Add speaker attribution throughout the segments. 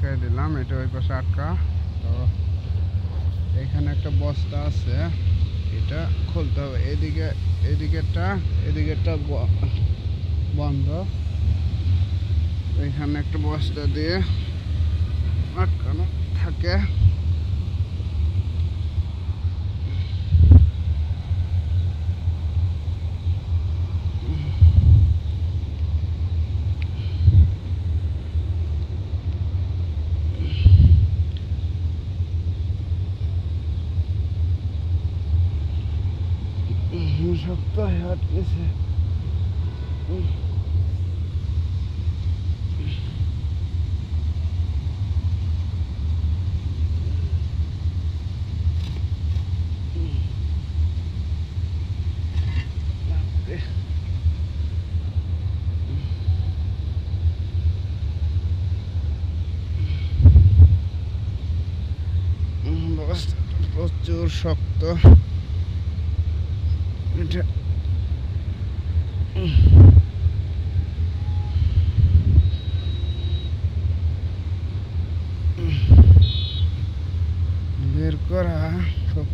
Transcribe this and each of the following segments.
Speaker 1: আটকাই দিলাম, এটা ওই পাশে আটকা। তো এখানে একটা বস্তা আছে, এটা খুলতে হবে। এদিকেরটা বন্ধ, এখানে একটা বস্তা দিয়ে আটকানো থাকে। শক্ত হয়ে আটকেছে। প্রচুর শক্ত এটা। বের করা খুব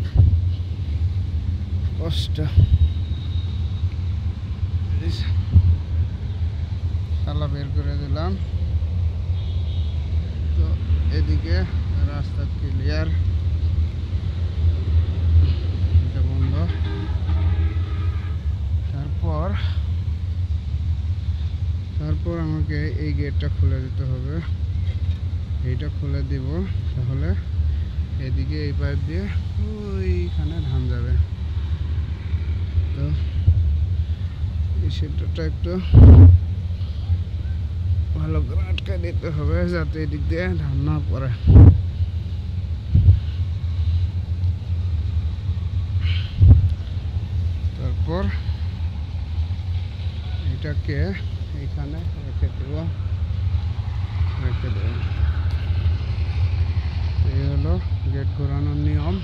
Speaker 1: কষ্ট। শালা বের করে দিলাম। তো এদিকে রাস্তা ক্লিয়ার, এটা বন্ধ। তারপর আমাকে এই গেটটা খুলে দিতে হবে। এইটা খুলে দিব, তাহলে এদিকে এই পাইপ দিয়ে ওইখানে ধান যাবে। তো এই সেটটা একটু ভালো করে আটকে দিতে হবে, যাতে এদিক দিয়ে ধান না পড়ে। তারপর এটাকে এইখানে রেখে দেব। এই হলো গেট ঘোরানোর নিয়ম।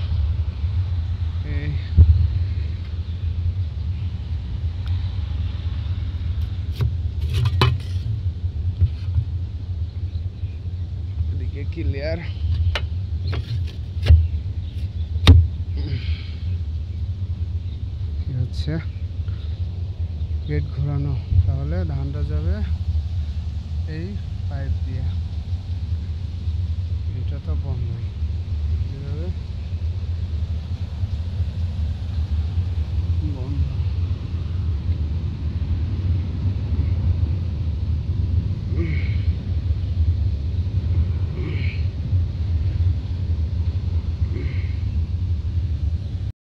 Speaker 1: এদিকে ক্লিয়ার। কি হচ্ছে গেট ঘোরানো, তাহলে ধানটা যাবে এই পাইপ দিয়ে। এটা তো বন্ধ যাবে।